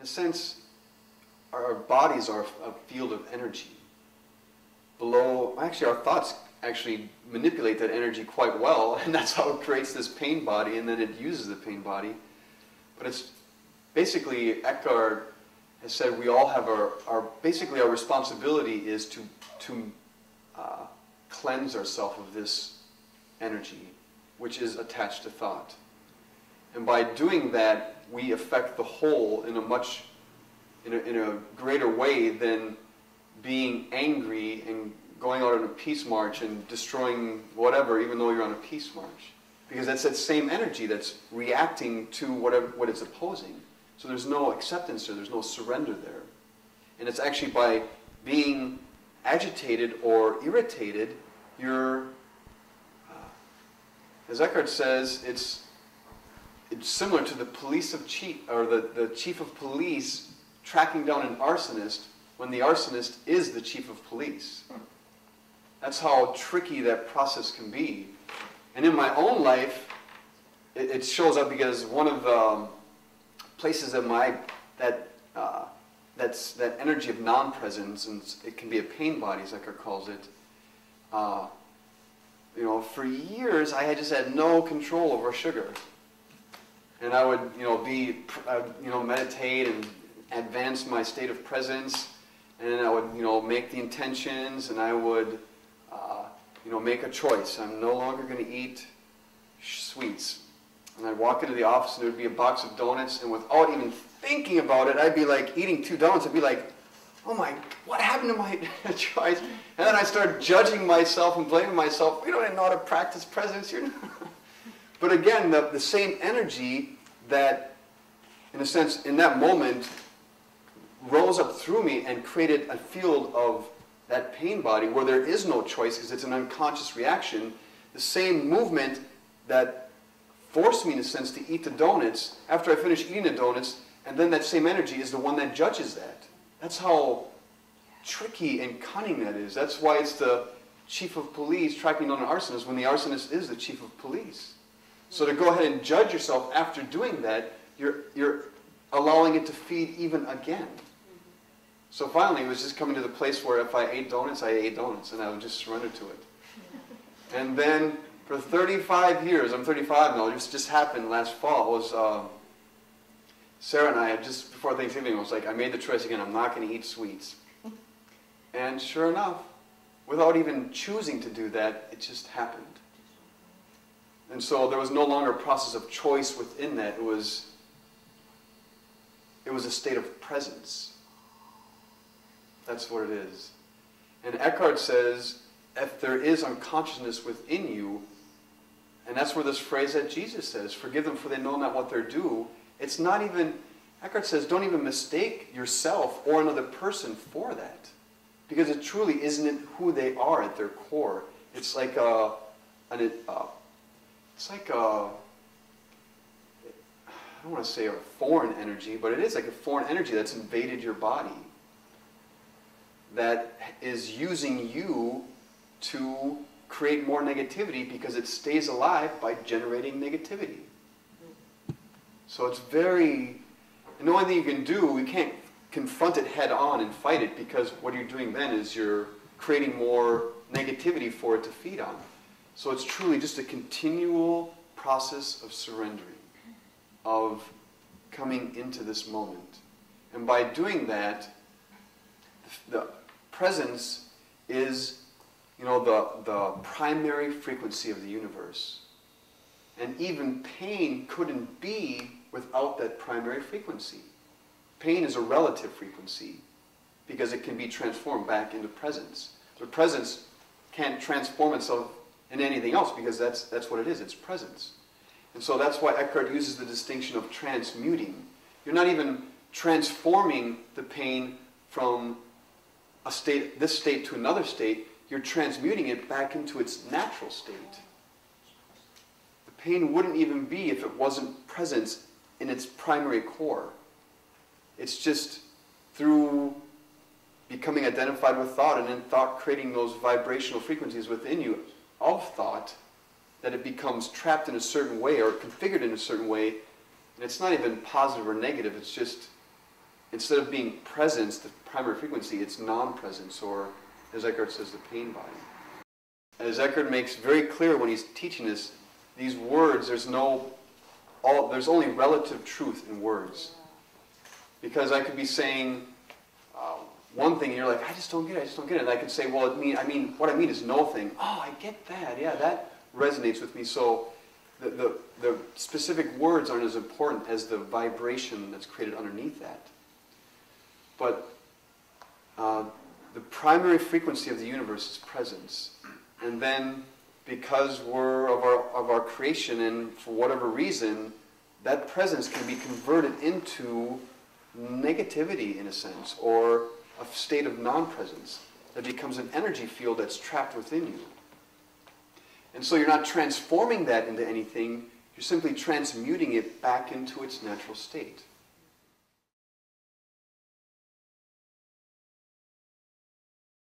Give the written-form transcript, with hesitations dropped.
a sense, our bodies are a field of energy. Below, actually our thoughts actually manipulate that energy quite well, and that's how it creates this pain body, and then it uses the pain body. But it's basically, Eckhart has said we all have basically our responsibility is to cleanse ourselves of this energy, which is attached to thought. And by doing that, we affect the whole in a greater way than being angry and going out on a peace march and destroying whatever, even though you're on a peace march. Because that's that same energy that's reacting to what it's opposing. So there's no acceptance there, there's no surrender there. And it's actually by being agitated or irritated, you're, as Eckhart says, it's similar to the the chief of police tracking down an arsonist when the arsonist is the chief of police. That's how tricky that process can be. And in my own life, it shows up because one of the places that that's that energy of non-presence, and it can be a pain body, as Eckhart calls it. For years I just had no control over sugar, and I would meditate and advance my state of presence, and I would make the intentions, and I would make a choice. I'm no longer going to eat sweets. And I'd walk into the office and there would be a box of donuts, and without even thinking about it, I'd be like eating 2 donuts. I'd be like, oh my, what happened to my choice? And then I started judging myself and blaming myself. You don't know how to practice presence. But again, the same energy that, in a sense, in that moment, rose up through me and created a field of that pain body where there is no choice because it's an unconscious reaction. The same movement that forced me, in a sense, to eat the donuts, after I finished eating the donuts, and then that same energy is the one that judges that. That's how tricky and cunning that is. That's why it's the chief of police tracking down an arsonist when the arsonist is the chief of police. So to go ahead and judge yourself after doing that, you're allowing it to feed even again. So finally, it was just coming to the place where if I ate donuts, I ate donuts, and I would just surrender to it. And then for 35 years, I'm 35 now, this just happened last fall, was Sarah and I had just before Thanksgiving, I was like, I made the choice again, I'm not going to eat sweets. And sure enough, without even choosing to do that, it just happened. And so there was no longer a process of choice within that, it was a state of presence. That's what it is. And Eckhart says, if there is unconsciousness within you, and that's where this phrase that Jesus says, forgive them for they know not what they do, it's not even, Eckhart says, don't even mistake yourself or another person for that. Because it truly isn't who they are at their core. It's like I don't want to say a foreign energy, but it is like a foreign energy that's invaded your body, that is using you to create more negativity because it stays alive by generating negativity. So it's and the only thing you can do, you can't confront it head on and fight it, because what you're doing then is you're creating more negativity for it to feed on. So it's truly just a continual process of surrendering, of coming into this moment. And by doing that, the presence is, the primary frequency of the universe. And even pain couldn't be without that primary frequency. Pain is a relative frequency because it can be transformed back into presence. The presence can't transform itself into anything else because that's what it is, it's presence. And so that's why Eckhart uses the distinction of transmuting. You're not even transforming the pain from this state to another state, you're transmuting it back into its natural state. The pain wouldn't even be if it wasn't present in its primary core. It's just through becoming identified with thought, and then thought creating those vibrational frequencies within you of thought, that it becomes trapped in a certain way or configured in a certain way, and it's not even positive or negative, it's just instead of being presence, the primary frequency, it's non-presence, or as Eckhart says, the pain body. As Eckhart makes very clear when he's teaching this, these words, there's only relative truth in words. Because I could be saying one thing and you're like, I just don't get it, I just don't get it. And I could say, well, what I mean is no thing. Oh, I get that, yeah, that resonates with me. So the specific words aren't as important as the vibration that's created underneath that. But the primary frequency of the universe is presence. And then, because we're of our creation, and for whatever reason, that presence can be converted into negativity, in a sense, or a state of non-presence that becomes an energy field that's trapped within you. And so you're not transforming that into anything, you're simply transmuting it back into its natural state.